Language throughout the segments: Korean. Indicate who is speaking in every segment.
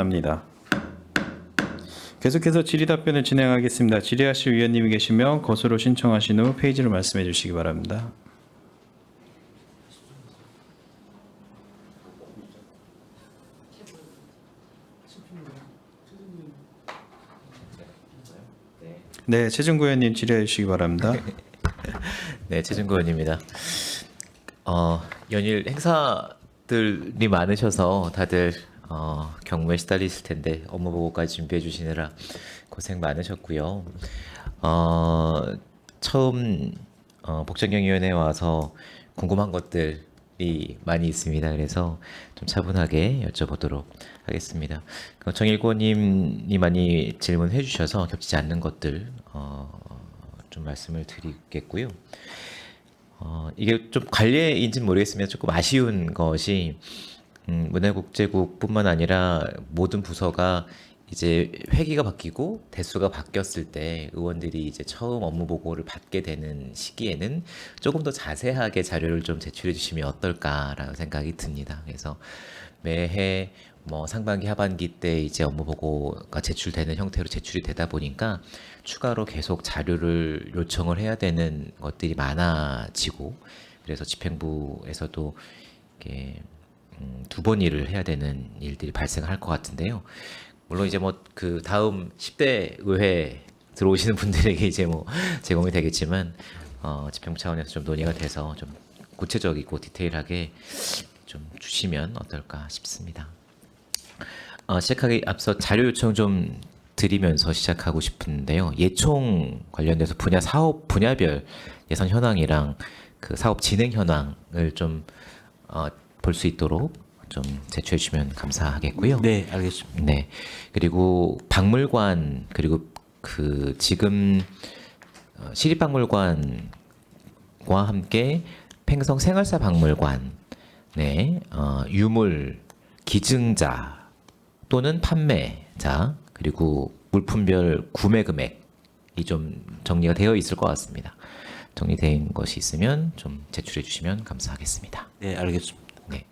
Speaker 1: 선언합니다. 계속해서 질의답변을 진행하겠습니다. 질의하실 위원님이 계시면 것으로 신청하신 후 페이지를 말씀해 주시기 바랍니다. 네, 최진구 의원님 질의해 주시기 바랍니다.
Speaker 2: 네, 최진구 의원입니다. 연일 행사들이 많으셔서 다들 경무에 시달리실 텐데 업무 보고까지 준비해 주시느라 고생 많으셨고요. 처음 복정경위원회에 와서 궁금한 것들이 많이 있습니다. 그래서 좀 차분하게 여쭤보도록 하겠습니다. 정일고님이 많이 질문해 주셔서 겹치지 않는 것들 좀 말씀을 드리겠고요. 이게 좀 관례인지는 모르겠으면 조금 아쉬운 것이 문화국제국뿐만 아니라 모든 부서가 이제 회기가 바뀌고 대수가 바뀌었을 때 의원들이 이제 처음 업무 보고를 받게 되는 시기에는 조금 더 자세하게 자료를 좀 제출해 주시면 어떨까라는 생각이 듭니다. 그래서 매해 뭐 상반기 하반기 때 이제 업무 보고가 제출되는 형태로 제출이 되다 보니까 추가로 계속 자료를 요청을 해야 되는 것들이 많아지고, 그래서 집행부에서도 이렇게 두 번 일을 해야 되는 일들이 발생할 것 같은데요. 물론 이제 뭐 그 다음 10대 의회 들어오시는 분들에게 이제 뭐 제공이 되겠지만 집행부 차원에서 좀 논의가 돼서 좀 구체적이고 디테일하게 좀 주시면 어떨까 싶습니다. 시작하기 앞서 자료 요청 좀 드리면서 시작하고 싶은데요. 예총 관련돼서 사업 분야별 예산 현황이랑 그 사업 진행 현황을 좀 볼 수 있도록 좀 제출해 주시면 감사하겠고요.
Speaker 3: 네, 알겠습니다.
Speaker 2: 네. 그리고 박물관, 그리고 그 지금 시립박물관과 함께 팽성 생활사 박물관, 네, 유물 기증자 또는 판매자, 그리고 물품별 구매 금액이 좀 정리가 되어 있을 것 같습니다. 정리된 것이 있으면 좀 제출해 주시면 감사하겠습니다.
Speaker 3: 네, 알겠습니다.
Speaker 2: 네.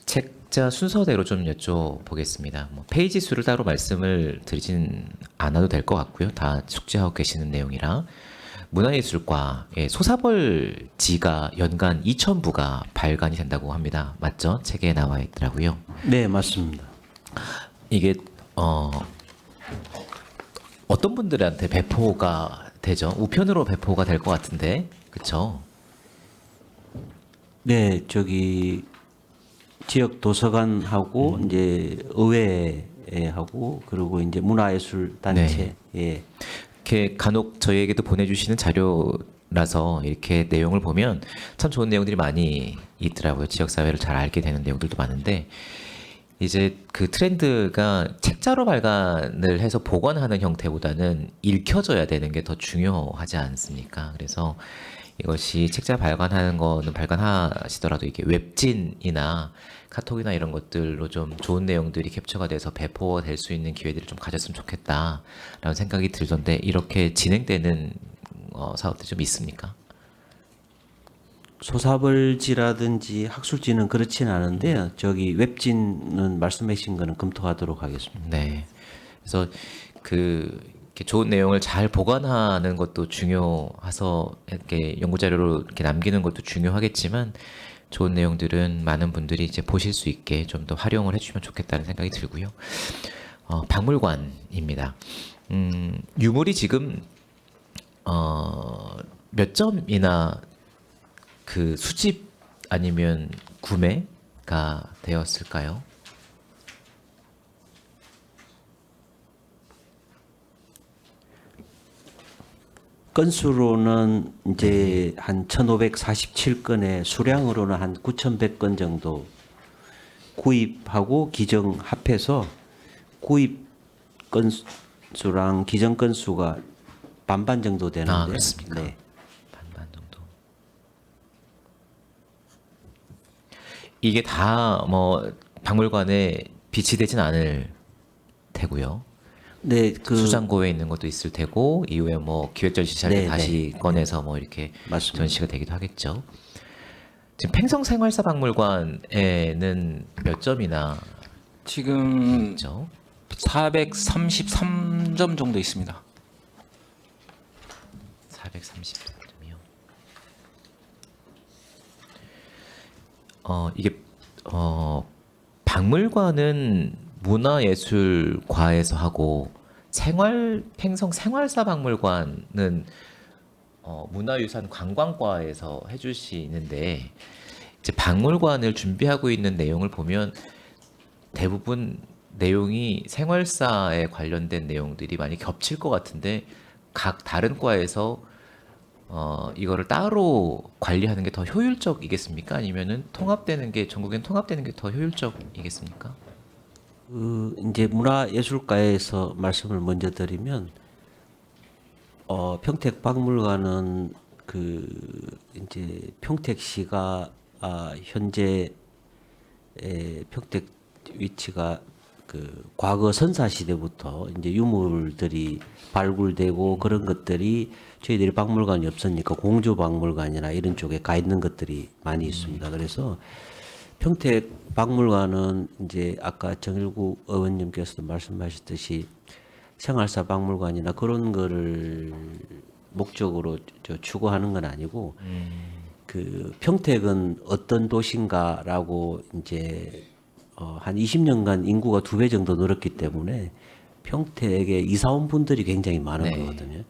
Speaker 2: 책자 순서대로 좀 여쭤보겠습니다. 뭐 페이지 수를 따로 말씀을 드리진 않아도 될 것 같고요. 다 숙지하고 계시는 내용이라. 문화예술과의 소사벌지가 연간 2,000부가 발간이 된다고 합니다. 맞죠? 책에 나와 있더라고요.
Speaker 3: 네, 맞습니다.
Speaker 2: 이게 어떤 분들한테 배포가 되죠? 우편으로 배포가 될 것 같은데, 그렇죠?
Speaker 3: 네, 저기 지역 도서관하고 이제 의회하고 그리고 이제 문화예술 단체 예.
Speaker 2: 이렇게 간혹 저희에게도 보내주시는 자료라서 이렇게 내용을 보면 참 좋은 내용들이 많이 있더라고요. 지역 사회를 잘 알게 되는 내용들도 많은데, 이제 그 트렌드가 책자로 발간을 해서 보관하는 형태보다는 읽혀져야 되는 게 더 중요하지 않습니까? 그래서 이것이 책자 발간하는 거는 발간하시더라도 이게 웹진이나 카톡이나 이런 것들로 좀 좋은 내용들이 캡처가 돼서 배포가 될 수 있는 기회들을 좀 가졌으면 좋겠다라는 생각이 들던데, 이렇게 진행되는 사업들이 좀 있습니까?
Speaker 3: 소사벌지라든지 학술지는 그렇지는 않은데요. 저기 웹진은 말씀하신 거는 검토하도록 하겠습니다.
Speaker 2: 네. 그래서 이렇게 좋은 내용을 잘 보관하는 것도 중요해서 이렇게 연구 자료로 이렇게 남기는 것도 중요하겠지만, 좋은 내용들은 많은 분들이 이제 보실 수 있게 좀 더 활용을 해주시면 좋겠다는 생각이 들고요. 박물관입니다. 유물이 지금 몇 점이나 그 수집 아니면 구매가 되었을까요?
Speaker 3: 건수로는 이제 한 1,547건에 수량으로는 한 9,100건 정도 구입하고 기증 합해서 구입 건수랑 기증 건수가 반반 정도 되는데.
Speaker 2: 그렇습니까?
Speaker 3: 네.
Speaker 2: 반반 정도. 이게 다 뭐 박물관에 비치되진 않을 테고요.
Speaker 3: 네, 그
Speaker 2: 수장고에 있는 것도 있을 테고, 이후에 뭐 기획전시할 때
Speaker 3: 네,
Speaker 2: 다시 꺼내서 뭐 이렇게
Speaker 3: 맞습니다.
Speaker 2: 전시가 되기도 하겠죠. 지금 팽성 생활사 박물관에는 몇 점이나
Speaker 4: 지금
Speaker 2: 그렇죠?
Speaker 4: 433점 정도 있습니다.
Speaker 2: 433점이요. 이게 박물관은 문화예술과에서 하고 팽성 생활사 박물관은 문화유산 관광과에서 해주시는데 이제 박물관을 준비하고 있는 내용을 보면 대부분 내용이 생활사에 관련된 내용들이 많이 겹칠 것 같은데 각 다른 과에서 이거를 따로 관리하는 게 더 효율적이겠습니까? 아니면은 통합되는 게 전국엔 통합되는 게 더 효율적이겠습니까?
Speaker 3: 이제 문화예술가에서 말씀을 먼저 드리면 평택박물관은 이제 평택시가 현재 평택 위치가 과거 선사 시대부터 이제 유물들이 발굴되고 그런 것들이 저희들이 박물관이 없으니까 공주박물관이나 이런 쪽에 가 있는 것들이 많이 있습니다. 그래서 평택 박물관은 이제 아까 정일구 의원님께서도 말씀하셨듯이 생활사 박물관이나 그런 거를 목적으로 추구하는 건 아니고 평택은 어떤 도시인가라고 이제 한 20년간 인구가 2배 정도 늘었기 때문에 평택에 이사 온 분들이 굉장히 많은
Speaker 2: 네.
Speaker 3: 거거든요.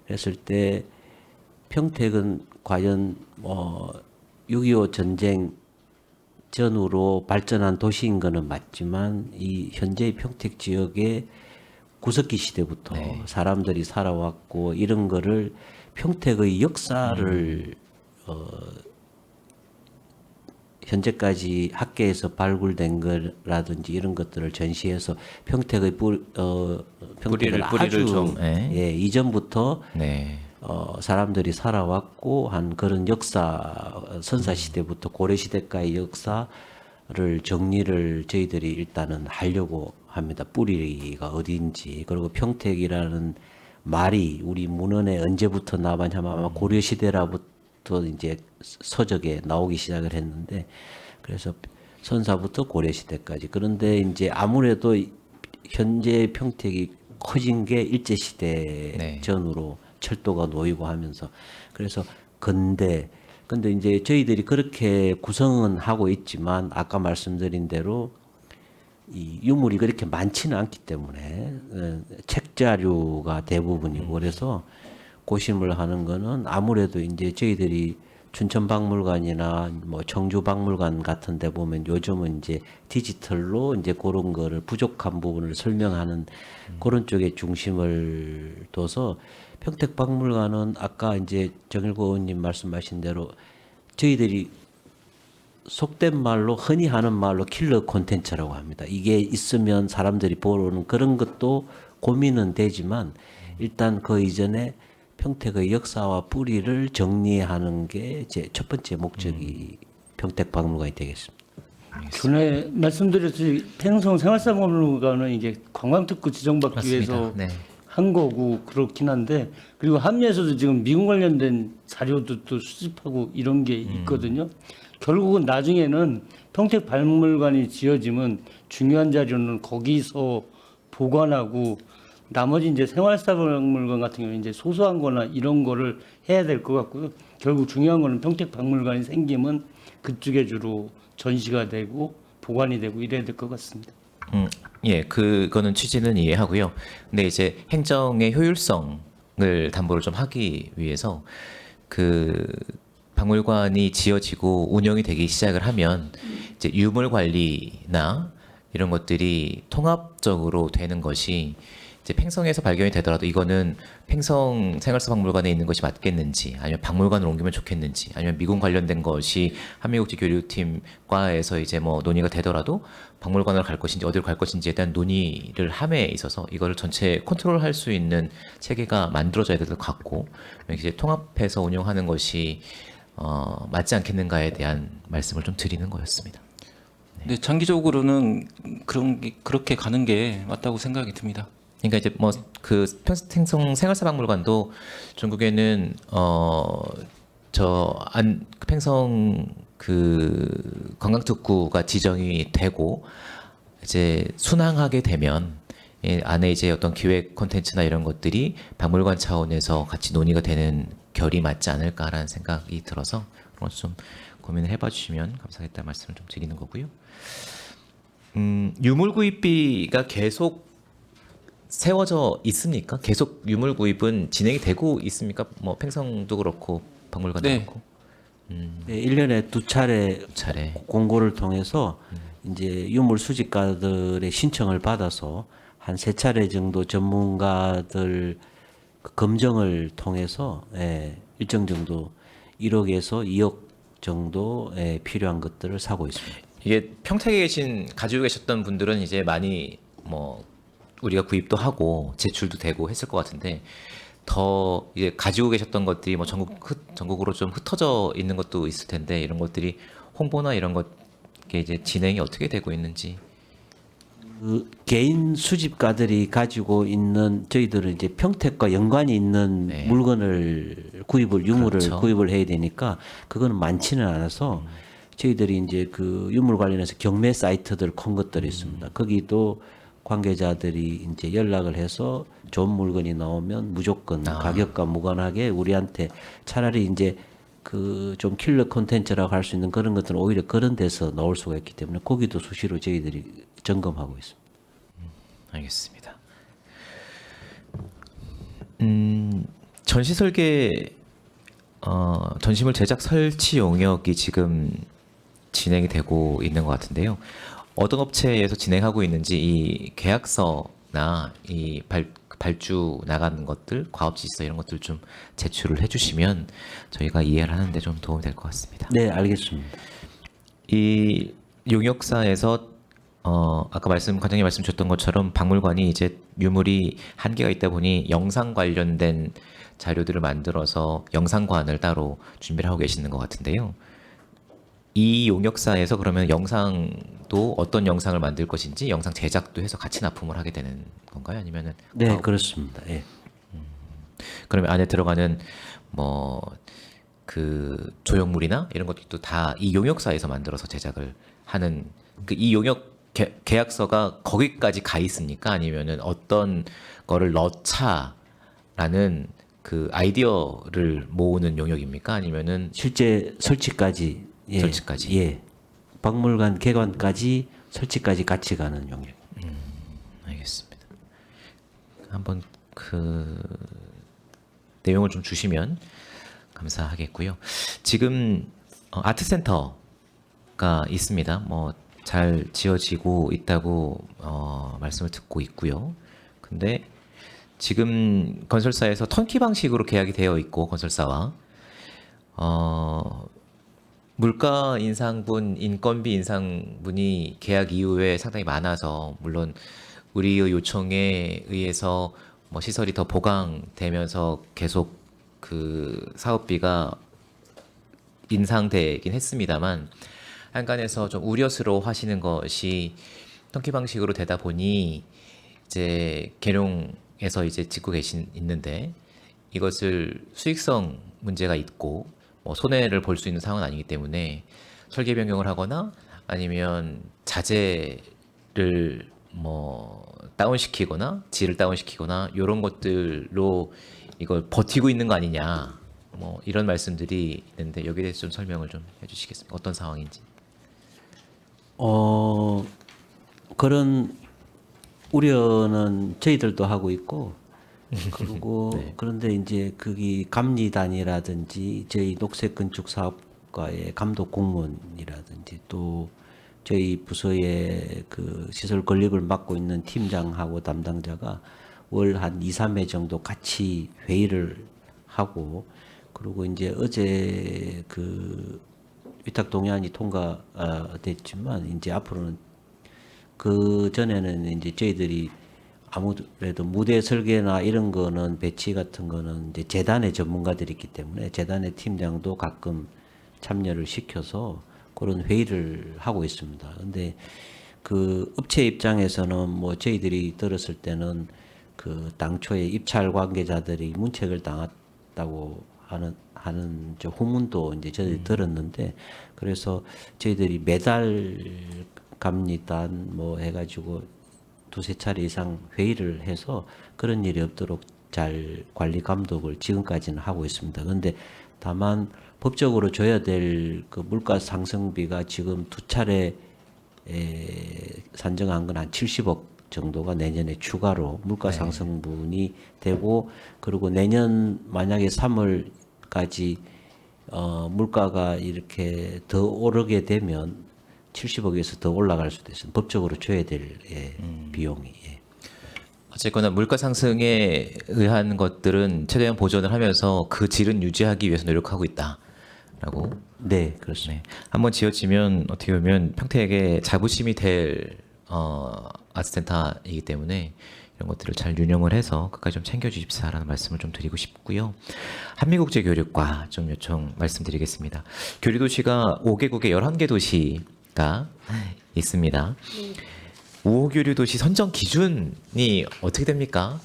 Speaker 3: 그랬을 때 평택은 과연 6.25 전쟁 전후로 발전한 도시인 거는 맞지만 이 현재의 평택 지역에 구석기 시대부터 사람들이 살아왔고 이런 거를 평택의 역사를 현재까지 학계에서 발굴된 거라든지 이런 것들을 전시해서 평택의 평택을
Speaker 2: 뿌리를
Speaker 3: 아주
Speaker 2: 좀, 예.
Speaker 3: 이전부터
Speaker 2: 네.
Speaker 3: 사람들이 살아왔고 한 그런 역사 선사 시대부터 고려 시대까지 역사를 정리를 저희들이 일단은 하려고 합니다. 뿌리가 어디인지. 그리고 평택이라는 말이 우리 문헌에 언제부터 나왔냐면 아마 고려 시대라부터 이제 서적에 나오기 시작을 했는데 그래서 선사부터 고려 시대까지. 그런데 이제 아무래도 현재 평택이 커진 게 일제 시대
Speaker 2: 네.
Speaker 3: 전후로 철도가 놓이고 하면서 그래서 근데 이제 저희들이 그렇게 구성은 하고 있지만 아까 말씀드린 대로 이 유물이 그렇게 많지는 않기 때문에 책자류가 대부분이고 그래서 고심을 하는 거는 아무래도 이제 저희들이 춘천박물관이나 뭐 청주박물관 같은 데 보면 요즘은 이제 디지털로 이제 그런 거를 부족한 부분을 설명하는 그런 쪽에 중심을 둬서 평택박물관은 아까 이제 정일구 의원님 말씀하신 대로 저희들이 속된 말로 흔히 하는 말로 킬러 콘텐츠라고 합니다. 이게 있으면 사람들이 보러 오는 그런 것도 고민은 되지만 일단 그 이전에 평택의 역사와 뿌리를 정리하는 게 제 첫 번째 목적이 평택박물관이 되겠습니다.
Speaker 5: 전에 말씀드렸듯이 팽성 생활사박물관은 이제 관광특구 지정받기 위해서
Speaker 2: 맞습니다. 네.
Speaker 5: 한 거고 그렇긴 한데 그리고 함리에서도 지금 미군 관련된 자료도 또 수집하고 이런 게 있거든요. 결국은 나중에는 평택박물관이 지어지면 중요한 자료는 거기서 보관하고 나머지 이제 생활사박물관 같은 경우는 이제 소소한 거나 이런 거를 해야 될 것 같고요. 결국 중요한 거는 평택박물관이 생기면 그쪽에 주로 전시가 되고 보관이 되고 이래야 될 것 같습니다.
Speaker 2: 예, 그거는 취지는 이해하고요. 근데 이제 행정의 효율성을 담보를 좀 하기 위해서 그 박물관이 지어지고 운영이 되기 시작을 하면 이제 유물 관리나 이런 것들이 통합적으로 되는 것이 이제 팽성에서 발견이 되더라도 이거는 팽성 생활사 박물관에 있는 것이 맞겠는지 아니면 박물관을 옮기면 좋겠는지 아니면 미군 관련된 것이 한미국지 교류팀과에서 이제 뭐 논의가 되더라도 박물관을 갈 것인지 어디로 갈 것인지에 대한 논의를 함에 있어서 이거를 전체 컨트롤할 수 있는 체계가 만들어져야 될 것 같고 이제 통합해서 운영하는 것이 맞지 않겠는가에 대한 말씀을 좀 드리는 거였습니다.
Speaker 4: 근데 장기적으로는 그렇게 가는 게 맞다고 생각이 듭니다.
Speaker 2: 그러니까 이제 뭐 그 팽성 생활사 박물관도 전국에는 팽성 그 관광특구가 지정이 되고 이제 순항하게 되면 안에 이제 어떤 기획 콘텐츠나 이런 것들이 박물관 차원에서 같이 논의가 되는 결이 맞지 않을까라는 생각이 들어서 그런 것좀 고민을 해봐 주시면 감사하겠다는 말씀을 좀 드리는 거고요. 유물 구입비가 계속 세워져 있습니까? 계속 유물 구입은 진행이 되고 있습니까? 뭐 팽성도 그렇고 박물관도
Speaker 4: 네.
Speaker 2: 그렇고
Speaker 3: 네, 1년에 2차례
Speaker 2: 차례.
Speaker 3: 공고를 통해서 이제 유물 수집가들의 신청을 받아서 한 3차례 정도 전문가들 그 검증을 통해서 일정 정도 1억에서 2억 정도 필요한 것들을 사고 있습니다.
Speaker 2: 이게 평택에 가지고 계셨던 분들은 이제 많이 뭐 우리가 구입도 하고 제출도 되고 했을 것 같은데 더 이제 가지고 계셨던 것들이 뭐 전국으로 좀 흩어져 있는 것도 있을 텐데 이런 것들이 홍보나 이런 것 이제 진행이 어떻게 되고 있는지.
Speaker 3: 그 개인 수집가들이 가지고 있는 저희들은 이제 평택과 연관이 있는
Speaker 2: 네.
Speaker 3: 물건을 유물을
Speaker 2: 그렇죠.
Speaker 3: 구입을 해야 되니까 그거는 많지는 않아서 저희들이 이제 그 유물 관련해서 경매 사이트들 큰 것들이 있습니다. 거기도 관계자들이 이제 연락을 해서 좋은 물건이 나오면 무조건 가격과 무관하게 우리한테 차라리 이제 그 좀 킬러 콘텐츠라고 할 수 있는 그런 것들은 오히려 그런 데서 나올 수가 있기 때문에 거기도 수시로 저희들이 점검하고 있습니다.
Speaker 2: 알겠습니다. 전시 설계 전시물 제작 설치 용역이 지금 진행이 되고 있는 것 같은데요. 어떤 업체에서 진행하고 있는지 이 계약서나 이 발주 나가는 것들, 과업 지시서 이런 것들 좀 제출을 해주시면 저희가 이해를 하는데 좀 도움이 될 것 같습니다.
Speaker 3: 네, 알겠습니다.
Speaker 2: 이 용역사에서 아까 관장님 말씀 주셨던 것처럼 박물관이 이제 유물이 한계가 있다 보니 영상 관련된 자료들을 만들어서 영상관을 따로 준비를 하고 계시는 것 같은데요. 이 용역사에서 그러면 영상도 어떤 영상을 만들 것인지 영상 제작도 해서 같이 납품을 하게 되는 건가요? 아니면은
Speaker 3: 네, 그렇습니다. 예.
Speaker 2: 그러면 안에 들어가는 뭐 그 조형물이나 이런 것들도 다 이 용역사에서 만들어서 제작을 하는 그 이 용역 계약서가 거기까지 가 있습니까? 아니면은 어떤 거를 넣자라는 그 아이디어를 모으는 용역입니까? 아니면은
Speaker 3: 실제 설치까지
Speaker 2: 설치까지.
Speaker 3: 예. 박물관 개관까지 설치까지 같이 가는 용역.
Speaker 2: 알겠습니다. 한번 그 내용을 좀 주시면 감사하겠고요. 지금 아트센터가 있습니다. 뭐 잘 지어지고 있다고 말씀을 듣고 있고요. 근데 지금 건설사에서 턴키 방식으로 계약이 되어 있고 건설사와 물가 인상분, 인건비 인상분이 계약 이후에 상당히 많아서 물론 우리의 요청에 의해서 뭐 시설이 더 보강되면서 계속 그 사업비가 인상되긴 했습니다만 한간에서 좀 우려스러워 하시는 것이 턴키 방식으로 되다 보니 이제 계룡에서 이제 짓고 있는데 이것을 수익성 문제가 있고 뭐 손해를 볼 수 있는 상황은 아니기 때문에 설계 변경을 하거나 아니면 자재를 뭐 다운시키거나 질을 다운시키거나 이런 것들로 이걸 버티고 있는 거 아니냐 뭐 이런 말씀들이 있는데 여기에 대해서 좀 설명을 좀 해주시겠습니까? 어떤 상황인지.
Speaker 3: 그런 우려는 저희들도 하고 있고 그리고 그런데 이제 거기 감리단이라든지 저희 녹색건축사업과의 감독 공무원이라든지 또 저희 부서의 그 시설 건립을 맡고 있는 팀장하고 담당자가 월 한 2, 3회 정도 같이 회의를 하고 그리고 이제 어제 그 위탁 동의안이 통과됐지만 이제 앞으로는 그 전에는 이제 저희들이 아무래도 무대 설계나 이런 거는 배치 같은 거는 이제 재단의 전문가들이 있기 때문에 재단의 팀장도 가끔 참여를 시켜서 그런 회의를 하고 있습니다. 근데 그 업체 입장에서는 뭐 저희들이 들었을 때는 그 당초에 입찰 관계자들이 문책을 당했다고 하는 저 후문도 이제 저희들이 들었는데 그래서 저희들이 매달 감리단 뭐 해가지고 두세 차례 이상 회의를 해서 그런 일이 없도록 잘 관리 감독을 지금까지는 하고 있습니다. 그런데 다만 법적으로 줘야 될 그 물가 상승비가 지금 두 차례 산정한 건 한 70억 정도가 내년에 추가로 물가 상승분이 되고, 그리고 내년 만약에 3월까지 물가가 이렇게 더 오르게 되면 70억에서 더 올라갈 수도 있습니다. 법적으로 줘야 될 비용이.
Speaker 2: 어쨌거나 물가 상승에 의한 것들은 최대한 보전을 하면서 그 질은 유지하기 위해서 노력하고 있다라고.
Speaker 3: 네, 그렇습니다.
Speaker 2: 네. 한번 지어지면 어떻게 보면 평택에 자부심이 될 아트센터이기 때문에 이런 것들을 잘 운영을 해서 끝까지 좀 챙겨주십사라는 말씀을 좀 드리고 싶고요. 한미국제교류과 좀 요청 말씀드리겠습니다. 교류도시가 5개국에 11개 도시가 있습니다. 우호교류 도시 선정 기준이 어떻게 됩니까?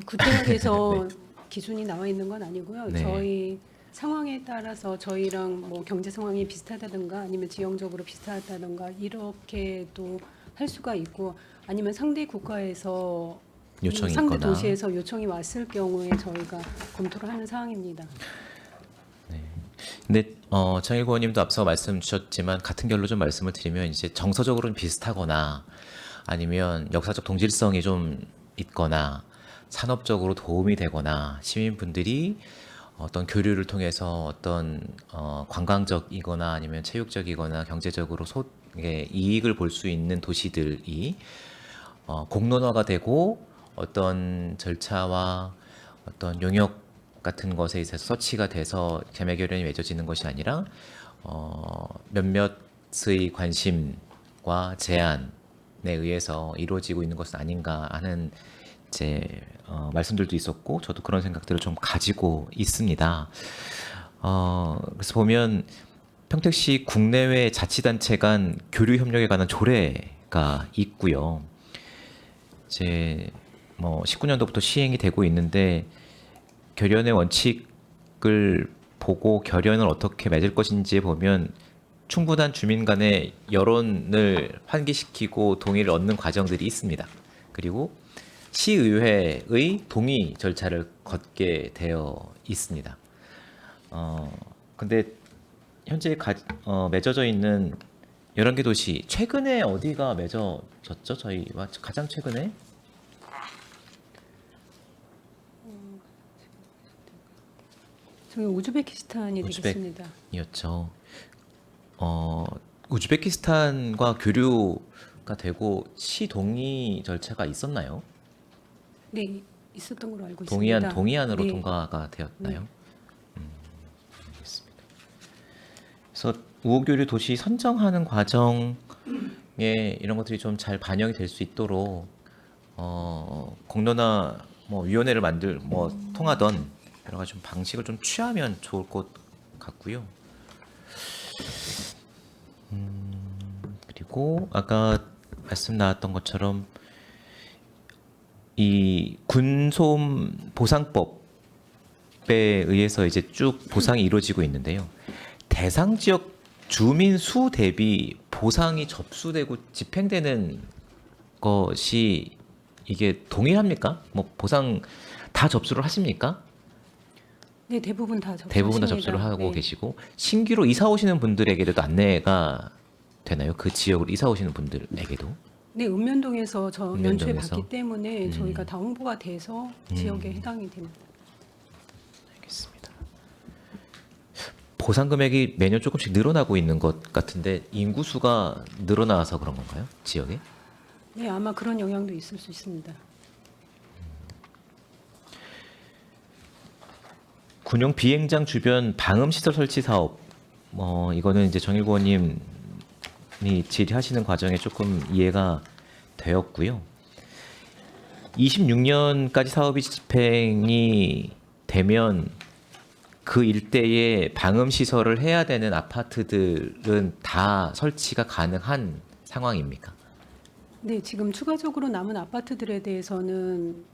Speaker 6: 구체하게 해서 기준이 나와 있는 건 아니고요.
Speaker 2: 네.
Speaker 6: 저희 상황에 따라서 저희랑 뭐 경제 상황이 비슷하다든가 아니면 지형적으로 비슷하다든가 이렇게도 할 수가 있고, 아니면 상대 국가에서
Speaker 2: 요청이
Speaker 6: 상대
Speaker 2: 있거나.
Speaker 6: 도시에서 요청이 왔을 경우에 저희가 검토를 하는 사항입니다.
Speaker 2: 근데 정일구 의원님도 앞서 말씀 주셨지만 같은 결로 좀 말씀을 드리면 이제 정서적으로는 비슷하거나 아니면 역사적 동질성이 좀 있거나 산업적으로 도움이 되거나 시민분들이 어떤 교류를 통해서 어떤 관광적이거나 아니면 체육적이거나 경제적으로 이익을 볼 수 있는 도시들이 공론화가 되고 어떤 절차와 어떤 용역 같은 것에 있어서 서치가 돼서 자매결연이 맺어지는 것이 아니라 몇몇의 관심과 제안에 의해서 이루어지고 있는 것은 아닌가 하는 이제 말씀들도 있었고, 저도 그런 생각들을 좀 가지고 있습니다. 그래서 보면 평택시 국내외 자치단체 간 교류 협력에 관한 조례가 있고요. 이제 뭐 19년도부터 시행이 되고 있는데, 결연의 원칙을 보고 결연을 어떻게 맺을 것인지에 보면 충분한 주민 간의 여론을 환기시키고 동의를 얻는 과정들이 있습니다. 그리고 시의회의 동의 절차를 걷게 되어 있습니다. 근데 현재 맺어져 있는 11개 도시, 최근에 어디가 맺어졌죠? 저희와 가장 최근에?
Speaker 6: 저희 우즈베키스탄이 되겠습니다.
Speaker 2: 이었죠. 우즈베키스탄과 교류가 되고 시 동의 절차가 있었나요?
Speaker 6: 네, 있었던 걸로 알고
Speaker 2: 동의안
Speaker 6: 있습니다.
Speaker 2: 동의안으로
Speaker 6: 네.
Speaker 2: 통과가 되었나요? 알겠습니다. 그래서 우호교류 도시 선정하는 과정에 이런 것들이 좀 잘 반영이 될 수 있도록 공론화 뭐 위원회를 통하던 여러 가지 좀 방식을 좀 취하면 좋을 것 같고요. 그리고 아까 말씀 나왔던 것처럼 이 군소음 보상법에 의해서 이제 쭉 보상이 이루어지고 있는데요. 대상 지역 주민 수 대비 보상이 접수되고 집행되는 것이 이게 동일합니까? 뭐 보상 다 접수를 하십니까?
Speaker 6: 네, 대부분 다 접수합니다.
Speaker 2: 대부분 다 접수를 하고
Speaker 6: 네.
Speaker 2: 계시고, 신규로 이사 오시는 분들에게도 안내가 되나요? 그 지역으로 이사 오시는 분들에게도?
Speaker 6: 네, 읍면동에서 저 연초에
Speaker 2: 읍면동에서?
Speaker 6: 받기 때문에 저희가 다 홍보가 돼서 지역에 해당이 됩니다.
Speaker 2: 알겠습니다. 보상 금액이 매년 조금씩 늘어나고 있는 것 같은데 인구수가 늘어나서 그런 건가요? 지역에?
Speaker 6: 네, 아마 그런 영향도 있을 수 있습니다.
Speaker 2: 군용 비행장 주변 방음 시설 설치 사업, 이거는 이제 정일구 의원님이 질의하시는 과정에 조금 이해가 되었고요. 26년까지 사업이 집행이 되면 그 일대에 방음 시설을 해야 되는 아파트들은 다 설치가 가능한 상황입니까?
Speaker 6: 네, 지금 추가적으로 남은 아파트들에 대해서는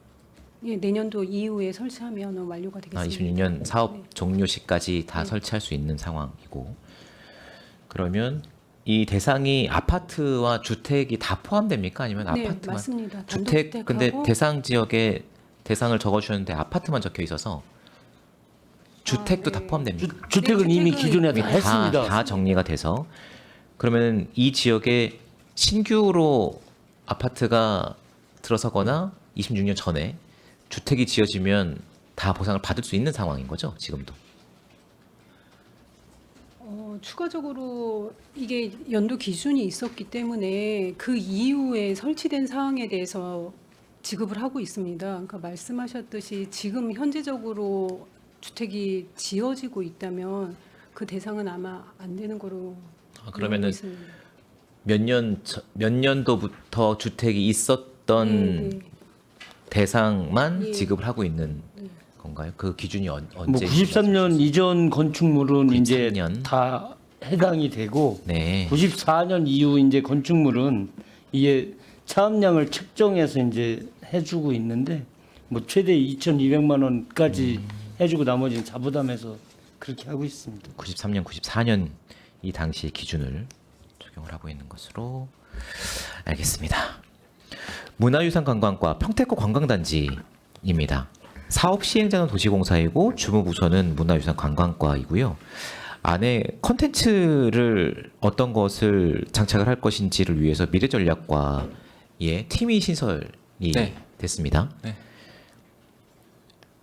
Speaker 6: 예, 내년도 이후에 설치하면 완료가 되겠습니다.
Speaker 2: 26년 사업
Speaker 6: 네.
Speaker 2: 종료 시까지 다
Speaker 6: 네.
Speaker 2: 설치할 수 있는 상황이고, 그러면 이 대상이 아파트와 주택이 다 포함됩니까? 아니면
Speaker 6: 네,
Speaker 2: 아파트만?
Speaker 6: 맞습니다.
Speaker 2: 주택 근데
Speaker 6: 단독주택하고
Speaker 2: 대상 지역에 대상을 적어주셨는데 아파트만 적혀 있어서 주택도 다
Speaker 6: 네.
Speaker 2: 포함됩니까?
Speaker 5: 주택은 이미
Speaker 6: 주택은
Speaker 5: 기존에 다
Speaker 2: 다,
Speaker 5: 했습니다.
Speaker 2: 다 정리가 돼서 그러면 이 지역에 신규로 아파트가 들어서거나 26년 전에 주택이 지어지면 다 보상을 받을 수 있는 상황인 거죠, 지금도.
Speaker 6: 추가적으로 이게 연도 기준이 있었기 때문에 그 이후에 설치된 사항에 대해서 지급을 하고 있습니다. 그러니까 말씀하셨듯이 지금 현재적으로 주택이 지어지고 있다면 그 대상은 아마 안 되는 거로
Speaker 2: 그러면은
Speaker 6: 알고 있습니다.
Speaker 2: 몇 년도부터 주택이 있었던
Speaker 6: 네.
Speaker 2: 대상만
Speaker 6: 예.
Speaker 2: 지급을 하고 있는 건가요? 그 기준이
Speaker 5: 뭐
Speaker 2: 언제?
Speaker 5: 93년 이전 건축물은 이제
Speaker 2: 93년.
Speaker 5: 다 해당이 되고
Speaker 2: 네.
Speaker 5: 94년 이후 이제 건축물은 이게 차업량을 측정해서 이제 해주고 있는데 뭐 최대 2,200만 원까지 해주고 나머지는 자부담해서 그렇게 하고 있습니다.
Speaker 2: 93년, 94년 이 당시 기준을 적용을 하고 있는 것으로 알겠습니다. 문화유산관광과 평택구 관광단지입니다. 사업 시행자는 도시공사이고 주무부서는 문화유산관광과이고요. 안에 컨텐츠를 어떤 것을 장착을 할 것인지를 위해서 미래전략과의 팀이 신설이
Speaker 4: 네.
Speaker 2: 됐습니다.
Speaker 4: 네.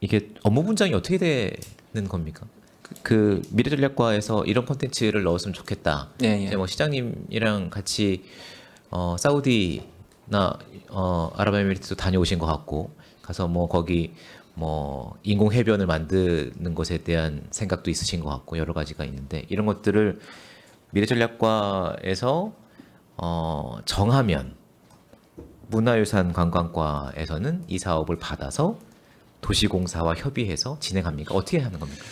Speaker 2: 이게 업무 분장이 어떻게 되는 겁니까? 그 미래전략과에서 이런 콘텐츠를 넣었으면 좋겠다.
Speaker 4: 예, 예.
Speaker 2: 이제 뭐 시장님이랑 같이 사우디나 아랍에미리트도 다녀오신 것 같고 가서 뭐 거기 뭐 인공 해변을 만드는 것에 대한 생각도 있으신 것 같고 여러 가지가 있는데 이런 것들을 미래전략과에서 정하면 문화유산관광과에서는 이 사업을 받아서 도시공사와 협의해서 진행합니까? 어떻게 하는 겁니까?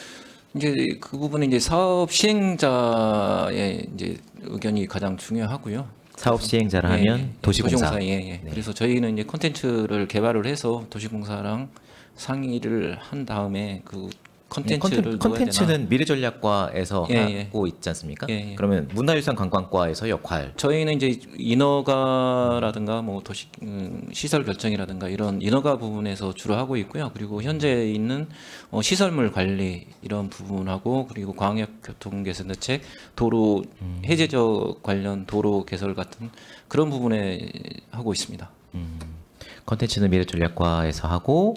Speaker 4: 이제 그 부분은 이제 사업 시행자의 이제 의견이 가장 중요하고요.
Speaker 2: 사업 시행자를
Speaker 4: 예,
Speaker 2: 하면
Speaker 4: 예.
Speaker 2: 도시공사.
Speaker 4: 예, 예. 그래서 저희는 이제 콘텐츠를 개발을 해서 도시공사랑 상의를 한 다음에 그 컨텐츠를 넣어야 되나?
Speaker 2: 콘텐츠는 미래전략과에서
Speaker 4: 예, 예.
Speaker 2: 하고 있지 않습니까?
Speaker 4: 예, 예.
Speaker 2: 그러면 문화유산관광과에서 역할.
Speaker 4: 저희는 이제 인허가라든가 뭐 도시 시설 결정이라든가 이런 인허가 부분에서 주로 하고 있고요. 그리고 현재 있는 시설물 관리 이런 부분하고 그리고 광역교통개선 대책, 도로 해제적 관련 도로 개설 같은 그런 부분에 하고 있습니다.
Speaker 2: 콘텐츠는 미래전략과에서 하고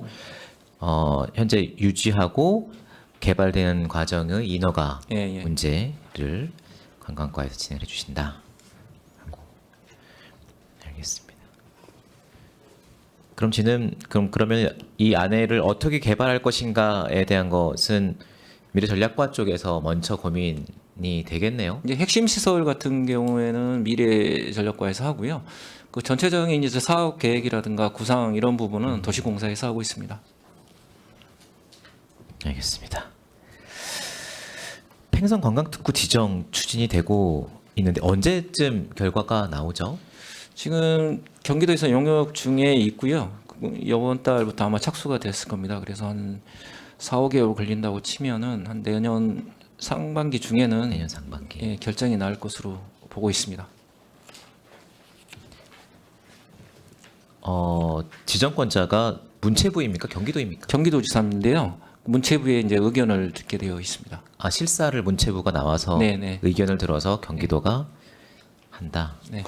Speaker 2: 현재 유지하고 개발되는 과정의 인허가
Speaker 4: 예, 예.
Speaker 2: 문제를 관광과에서 진행해 주신다. 하고 알겠습니다. 그러면 이 안에를 어떻게 개발할 것인가에 대한 것은 미래전략과 쪽에서 먼저 고민이 되겠네요.
Speaker 4: 이제 핵심 시설 같은 경우에는 미래전략과에서 하고요. 그 전체적인 이제 사업 계획이라든가 구상 이런 부분은 도시공사에서 하고 있습니다.
Speaker 2: 알겠습니다. 팽성 관광특구 지정 추진이 되고 있는데 언제쯤 결과가 나오죠?
Speaker 4: 지금 경기도에서 용역 중에 있고요. 이번 달부터 아마 착수가 됐을 겁니다. 그래서 한 4, 5개월 걸린다고 치면은 한 내년 상반기 중에는
Speaker 2: 내년 상반기.
Speaker 4: 예, 결정이 날 것으로 보고 있습니다.
Speaker 2: 지정권자가 문체부입니까? 경기도입니까?
Speaker 4: 경기도지사인데요. 문체부에 이제 의견을 듣게 되어 있습니다.
Speaker 2: 아, 실사를 문체부가 나와서
Speaker 4: 네네.
Speaker 2: 의견을 들어서 경기도가 한다.
Speaker 4: 네.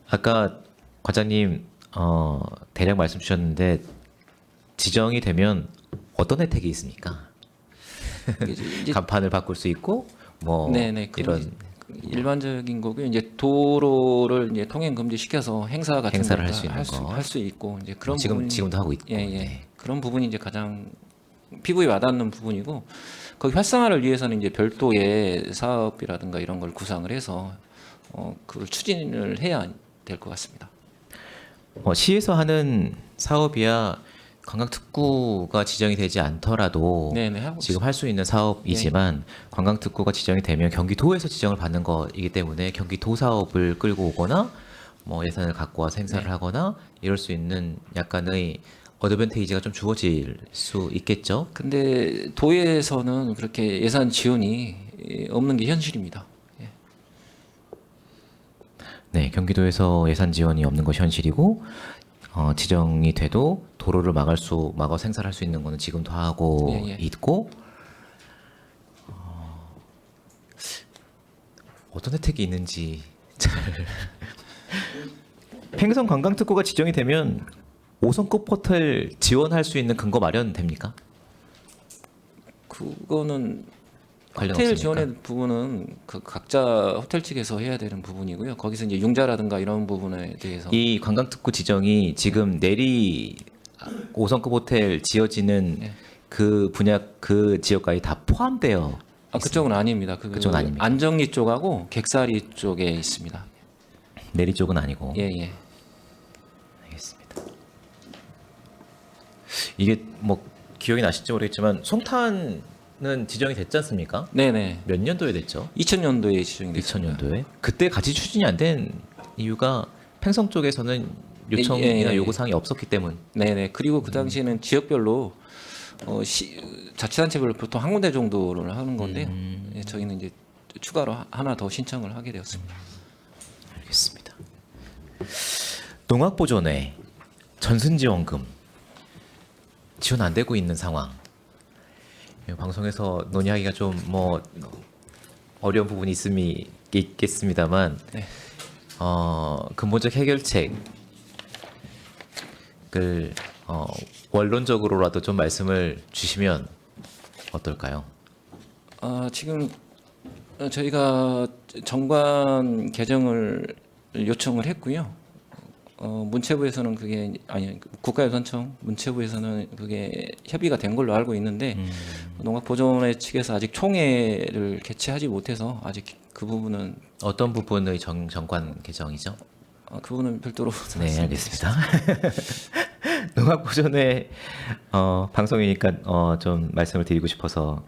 Speaker 2: 아까 과장님 대략 말씀 주셨는데 지정이 되면 어떤 혜택이 있습니까?
Speaker 4: 이제
Speaker 2: 간판을 바꿀 수 있고 뭐
Speaker 4: 네네.
Speaker 2: 이런
Speaker 4: 일반적인 거고요. 이제 도로를 이제 통행 금지시켜서 행사 같은
Speaker 2: 행사를
Speaker 4: 걸
Speaker 2: 할 수 있는 거.
Speaker 4: 할 수 있고 이제 그런
Speaker 2: 지금도
Speaker 4: 부분이
Speaker 2: 하고 있고.
Speaker 4: 예, 예.
Speaker 2: 네.
Speaker 4: 그런 부분이 이제 가장 피부에 와닿는 부분이고 거기 활성화를 위해서는 이제 별도의 사업이라든가 이런 걸 구상을 해서 그걸 추진을 해야 될 것 같습니다.
Speaker 2: 시에서 하는 사업이야 관광특구가 지정이 되지 않더라도
Speaker 4: 네네 하고
Speaker 2: 지금 할 수 있는 사업이지만 관광특구가 지정이 되면 경기도에서 지정을 받는 거이기 때문에 경기도 사업을 끌고 오거나 뭐 예산을 갖고 와서 행사를 하거나 이럴 수 있는 약간의 어드밴테이지가 좀 주어질 수 있겠죠.
Speaker 4: 근데 도에서는 그렇게 예산 지원이 없는 게 현실입니다. 예.
Speaker 2: 네, 경기도에서 예산 지원이 없는 것이 현실이고 지정이 돼도 도로를 막아 생산할 수 있는 거는 지금도 하고
Speaker 4: 예, 예.
Speaker 2: 있고 어떤 혜택이 있는지 잘 횡성 관광특구가 지정이 되면 5성급 호텔 지원할 수 있는 근거 마련됩니까?
Speaker 4: 그거는
Speaker 2: 관련
Speaker 4: 호텔
Speaker 2: 없습니까?
Speaker 4: 지원의 부분은 그 각자 호텔 측에서 해야 되는 부분이고요. 거기서 이제 융자라든가 이런 부분에 대해서
Speaker 2: 이 관광특구 지정이 지금 내리 5성급 호텔 지어지는
Speaker 4: 네.
Speaker 2: 그 분야 그 지역까지 다 포함되어
Speaker 4: 그쪽은 아닙니다.
Speaker 2: 그쪽은 아닙니까?
Speaker 4: 안정리 쪽하고 객사리 쪽에 있습니다.
Speaker 2: 내리 쪽은 아니고.
Speaker 4: 예, 예.
Speaker 2: 알겠습니다. 이게 뭐 기억이 나실지 모르겠지만 송탄은 지정이 됐지 않습니까?
Speaker 4: 네, 네.
Speaker 2: 몇 년도에 됐죠?
Speaker 4: 2000년도에 지정이 됐습니다.
Speaker 2: 2000년도에. 그때 같이 추진이 안 된 이유가 팽성 쪽에서는 요청이나
Speaker 4: 예, 예.
Speaker 2: 요구 사항이 없었기 때문.
Speaker 4: 네, 네. 그리고 그 당시에는 지역별로 자치단체별로 보통 한 군데 정도를 하는 건데요. 예, 저희는 이제 추가로 하나 더 신청을 하게 되었습니다.
Speaker 2: 알겠습니다. 농악보존회 전순지원금 지원 안 되고 있는 상황. 방송에서 논의하기가 좀 뭐 어려운 부분이 있겠습니다만
Speaker 4: 네.
Speaker 2: 근본적 해결책을 원론적으로라도 좀 말씀을 주시면 어떨까요?
Speaker 4: 지금 저희가 정관 개정을 요청을 했고요. 문체부에서는 그게 국가유산청 문체부에서는 그게 협의가 된 걸로 알고 있는데 농악보존회 측에서 아직 총회를 개최하지 못해서 아직 그 부분은
Speaker 2: 어떤 부분의 정관 개정이죠?
Speaker 4: 그 부분은 별도로
Speaker 2: 네, 알겠습니다. 농악보존회 방송이니까 좀 말씀을 드리고 싶어서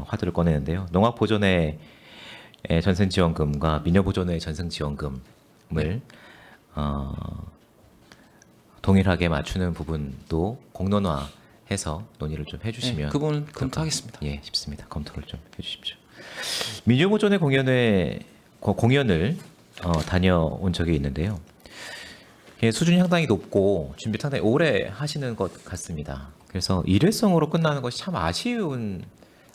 Speaker 2: 화두를 꺼내는데요. 농악보존회 전생지원금과 미녀보존회 전생지원금을 동일하게 맞추는 부분도 공론화해서 논의를 좀 해주시면
Speaker 4: 네, 그 부분 검토하겠습니다.
Speaker 2: 예, 싶습니다. 검토를 좀 해주십시오. 민주보존회 공연을 다녀온 적이 있는데요. 예, 수준이 상당히 높고 준비 상당히 오래 하시는 것 같습니다. 그래서 일회성으로 끝나는 것이 참 아쉬운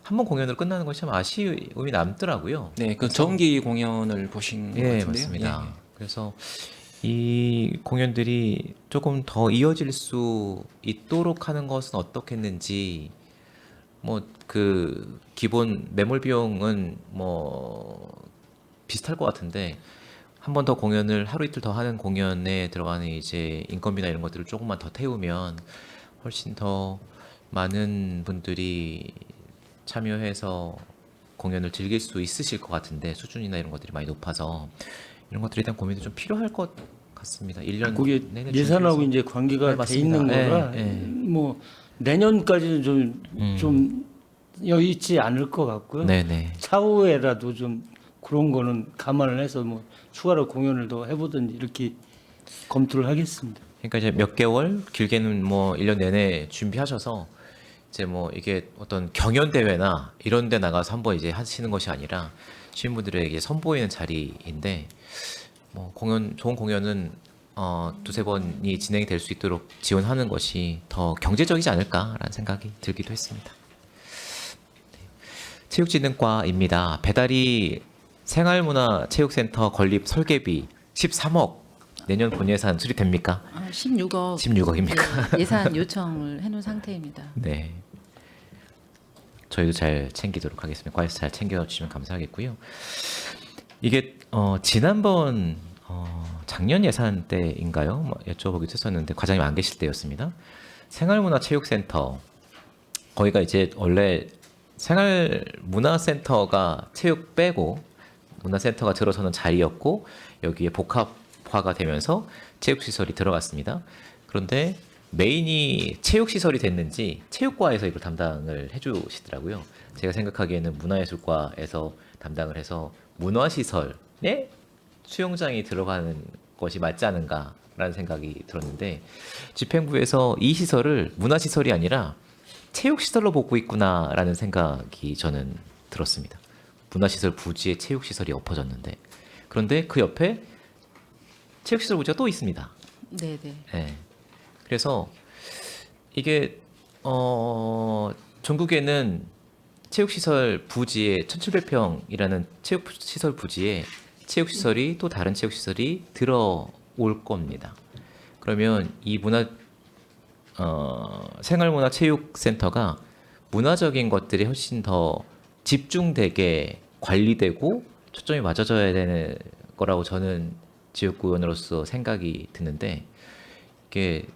Speaker 2: 한 번 공연으로 끝나는 것이 참 아쉬움이 남더라고요.
Speaker 4: 네, 그 정기 공연을 보신 것
Speaker 2: 예,
Speaker 4: 같은데요.
Speaker 2: 맞습니다.
Speaker 4: 예.
Speaker 2: 그래서 이 공연들이 조금 더 이어질 수 있도록 하는 것은 어떻겠는지 뭐 그 기본 매몰 비용은 뭐 비슷할 것 같은데 한 번 더 공연을 하루 이틀 더 하는 공연에 들어가는 이제 인건비나 이런 것들을 조금만 더 태우면 훨씬 더 많은 분들이 참여해서 공연을 즐길 수 있으실 것 같은데 수준이나 이런 것들이 많이 높아서 이런 것들에 대한 고민도 좀 필요할 것 같습니다. 1년
Speaker 5: 그게
Speaker 2: 내내
Speaker 5: 예산하고
Speaker 2: 준비해서.
Speaker 5: 이제 관계가
Speaker 2: 네,
Speaker 5: 돼
Speaker 2: 맞습니다.
Speaker 5: 있는
Speaker 2: 예,
Speaker 5: 거라
Speaker 2: 예.
Speaker 5: 뭐 내년까지는 좀 여유 있지 않을 것 같고요.
Speaker 2: 네네.
Speaker 5: 차후에라도 좀 그런 거는 감안을 해서 뭐 추가로 공연을 더 해보든지 이렇게 검토를 하겠습니다.
Speaker 2: 그러니까 이제 몇 개월, 길게는 뭐 1년 내내 준비하셔서 이제 뭐 이게 어떤 경연 대회나 이런 데 나가서 한번 이제 하시는 것이 아니라 시민분들에게 선보이는 자리인데 뭐 좋은 공연은 두세 번이 진행이 될 수 있도록 지원하는 것이 더 경제적이지 않을까라는 생각이 들기도 했습니다. 네. 체육진흥과입니다. 배달이 생활문화체육센터 건립 설계비 13억 내년 본예산 수립됩니까?
Speaker 7: 16억
Speaker 2: 16억입니까?
Speaker 7: 예산 요청을 해놓은 상태입니다.
Speaker 2: 네. 저희도 잘 챙기도록 하겠습니다. 과에서 잘 챙겨주시면 감사하겠고요. 이게 지난번 작년 예산 때인가요? 뭐 여쭤보기도 했었는데 과장님 안 계실 때였습니다. 생활문화체육센터 거기가 이제 원래 생활문화센터가 체육 빼고 문화센터가 들어서는 자리였고 여기에 복합화가 되면서 체육시설이 들어갔습니다. 그런데 메인이 체육시설이 됐는지 체육과에서 이걸 담당을 해주시더라고요. 제가 생각하기에는 문화예술과에서 담당을 해서 문화시설에 수영장이 들어가는 것이 맞지 않은가라는 있구나라는 생각이 들었는데 집행부에서 이 시설을 문화시설이 아니라 체육시설로 보고 있구나라는 생각이 저는 들었습니다. 문화시설 부지에 체육시설이 엎어졌는데 그런데 그 옆에 체육시설 부지가 또 있습니다.
Speaker 7: 네네.
Speaker 2: 네. 그래서 이게 전국에는 체육시설 부지에 1,700평이라는 체육시설 부지에 체육시설이 또 다른 체육시설이 들어올 겁니다. 그러면 이 생활문화체육센터가 문화적인 것들이 훨씬 더 집중되게 관리되고 초점이 맞춰져야 되는 거라고 저는 지역구 의원으로서 생각이 드는데 이게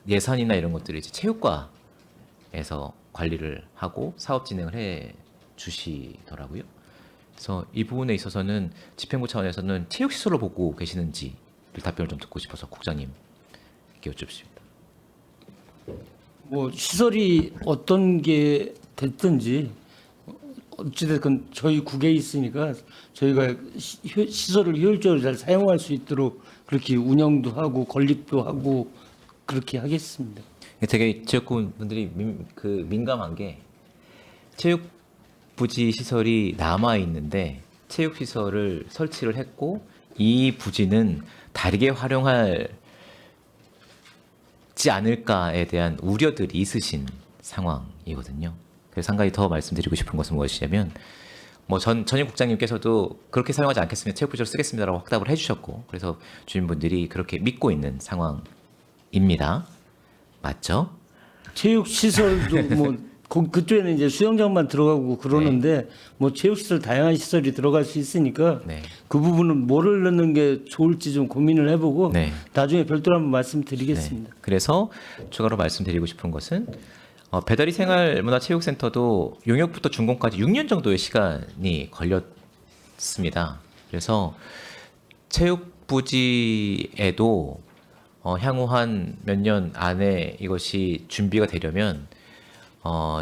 Speaker 2: 예산이나 이런 것들이 이제 체육과에서 관리를 하고 사업 진행을 해 주시더라고요. 그래서 이 부분에 있어서는 집행부 차원에서는 체육시설로 보고 계시는지 답변을 좀 듣고 싶어서 국장님께 여쭙습니다.
Speaker 5: 뭐 시설이 어떤 게 됐든지 어찌됐건 저희 국에 있으니까 저희가 시설을 효율적으로 잘 사용할 수 있도록 그렇게 운영도 하고 건립도 하고 그렇게 하겠습니다.
Speaker 2: 되게 지역구 분들이 민감한 게 체육 부지 시설이 남아 있는데 체육 시설을 설치를 했고 이 부지는 다르게 활용할지 않을까에 대한 우려들이 있으신 상황이거든요. 그래서 한 가지 더 말씀드리고 싶은 것은 무엇이냐면 전임 국장님께서도 그렇게 사용하지 않겠습니다. 체육 부지로 쓰겠습니다라고 확답을 해주셨고 그래서 주민분들이 그렇게 믿고 있는 상황입니다. 맞죠?
Speaker 5: 체육 시설도 뭐 그쪽에는 이제 수영장만 들어가고 그러는데 뭐 체육 시설 다양한 시설이 들어갈 수 있으니까
Speaker 2: 네.
Speaker 5: 그 부분은 뭐를 넣는 게 좋을지 좀 고민을 해보고
Speaker 2: 네.
Speaker 5: 나중에 별도로 한번 말씀드리겠습니다.
Speaker 2: 네. 그래서 추가로 말씀드리고 싶은 것은 배다리 생활문화체육센터도 용역부터 준공까지 6년 정도의 시간이 걸렸습니다. 그래서 체육부지에도 향후 한 몇 년 안에 이것이 준비가 되려면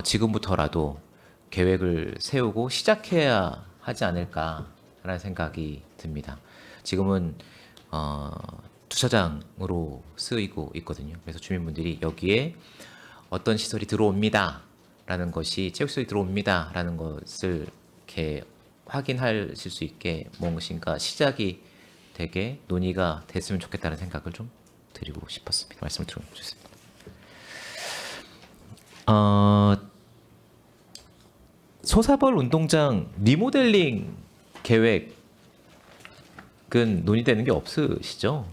Speaker 2: 지금부터라도 계획을 세우고 시작해야 하지 않을까라는 생각이 듭니다. 지금은 주차장으로 쓰이고 있거든요. 그래서 주민분들이 여기에 어떤 시설이 들어옵니다라는 것이 체육시설이 들어옵니다라는 것을 이렇게 확인하실 수 있게 무엇인가 시작이 되게 논의가 됐으면 좋겠다는 생각을 좀 드리고 싶었습니다. 말씀을 들어주셨습니다. 소사벌 운동장 리모델링 계획은 논의되는 게 없으시죠?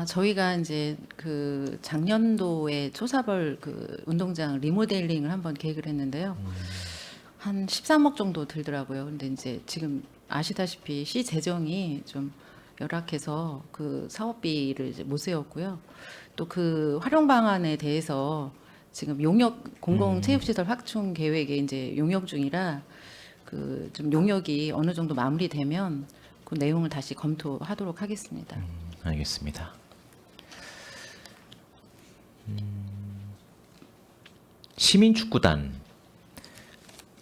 Speaker 7: 저희가 이제 그 작년도에 초사벌 그 운동장 리모델링을 한번 계획을 했는데요. 한 13억 정도 들더라고요. 근데 이제 지금 아시다시피 시 재정이 좀 열악해서 그 사업비를 이제 못 세웠고요. 또 그 활용 방안에 대해서 지금 용역 공공체육시설 확충 계획에 이제 용역 중이라 그 좀 용역이 어느 정도 마무리되면 그 내용을 다시 검토하도록 하겠습니다.
Speaker 2: 알겠습니다. 시민축구단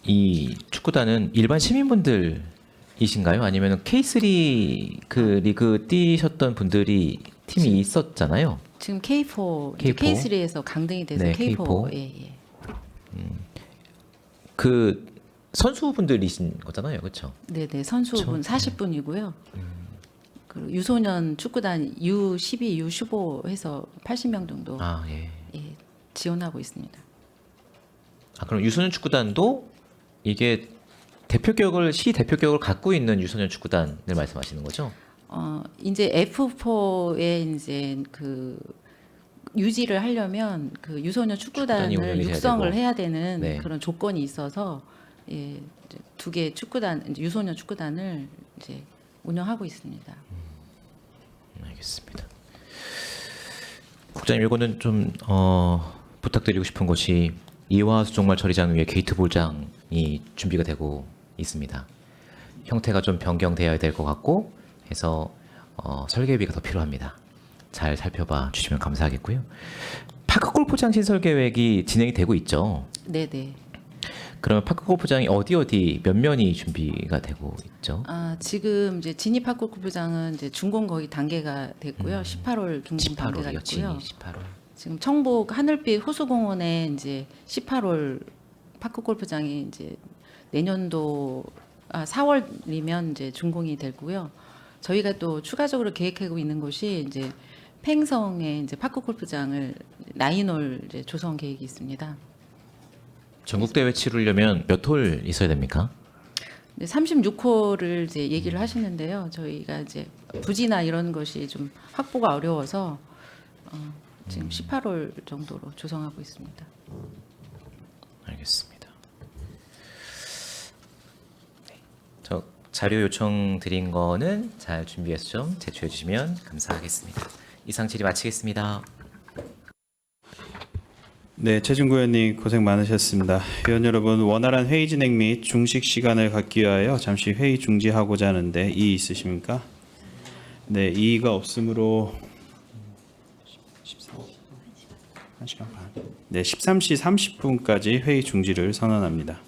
Speaker 2: 이 축구단은 일반 시민분들이신가요? 아니면 K3 그 리그 뛰셨던 분들이 팀이 있었잖아요.
Speaker 7: 지금 K4,
Speaker 2: K4?
Speaker 7: K3에서 강등이 돼서
Speaker 2: 네,
Speaker 7: K4,
Speaker 2: K4.
Speaker 7: 예.
Speaker 2: 그 선수분들이신 거잖아요, 그렇죠?
Speaker 7: 네네 선수분
Speaker 2: 그렇죠?
Speaker 7: 40분이고요. 그 유소년 축구단 U12, U15 해서 80명 정도
Speaker 2: 아 예.
Speaker 7: 예, 지원하고 있습니다.
Speaker 2: 아 그럼 유소년 축구단도 이게 시 대표격을 갖고 있는 유소년 축구단을 말씀하시는 거죠?
Speaker 7: 이제 F4에 이제 그 유지를 하려면 그 유소년
Speaker 2: 축구단이
Speaker 7: 축구단을
Speaker 2: 운영이 돼야
Speaker 7: 육성을
Speaker 2: 되고.
Speaker 7: 해야 되는
Speaker 2: 네.
Speaker 7: 그런 조건이 있어서 예, 두 개 축구단 이제 유소년 축구단을 이제 운영하고 있습니다.
Speaker 2: 알겠습니다. 국장님 이거는 좀 부탁드리고 싶은 것이 이화수 종말 처리장 위에 게이트 볼장이 준비가 되고 있습니다. 형태가 좀 변경되어야 될 것 같고 해서 설계비가 더 필요합니다. 잘 살펴봐 주시면 감사하겠고요. 파크 골프장 신설 계획이 진행이 되고 있죠.
Speaker 7: 네네.
Speaker 2: 그러면 파크 골프장이 어디 몇 면이 준비가 되고 있죠?
Speaker 7: 지금 이제 진입 파크 골프장은 이제 준공 거의 단계가 됐고요. 18홀 준공 단계가
Speaker 2: 18홀이요. 진이
Speaker 7: 됐고요.
Speaker 2: 18홀.
Speaker 7: 지금 청복 하늘빛 호수공원에 이제 18홀 파크 골프장이 이제 내년도 4월이면 이제 준공이 되고요. 저희가 또 추가적으로 계획하고 있는 곳이 이제 팽성에 이제 파크 골프장을 9홀 이제 조성 계획이 있습니다.
Speaker 2: 전국 대회 치르려면 몇 홀 있어야 됩니까?
Speaker 7: 36홀을 이제 얘기를 하시는데요. 저희가 이제 부지나 이런 것이 좀 확보가 어려워서 지금 18홀 정도로 조성하고 있습니다.
Speaker 2: 알겠습니다. 네. 저 자료 요청 드린 거는 잘 준비해서 좀 제출해 주시면 감사하겠습니다. 이상 질의 마치겠습니다.
Speaker 1: 네, 최준구 의원님 고생 많으셨습니다. 의원 여러분, 원활한 회의 진행 및 중식 시간을 갖기 위하여 잠시 회의 중지하고자 하는데 이의 있으십니까? 네, 이의가 없으므로 1시간 반. 네, 13시 30분까지 회의 중지를 선언합니다.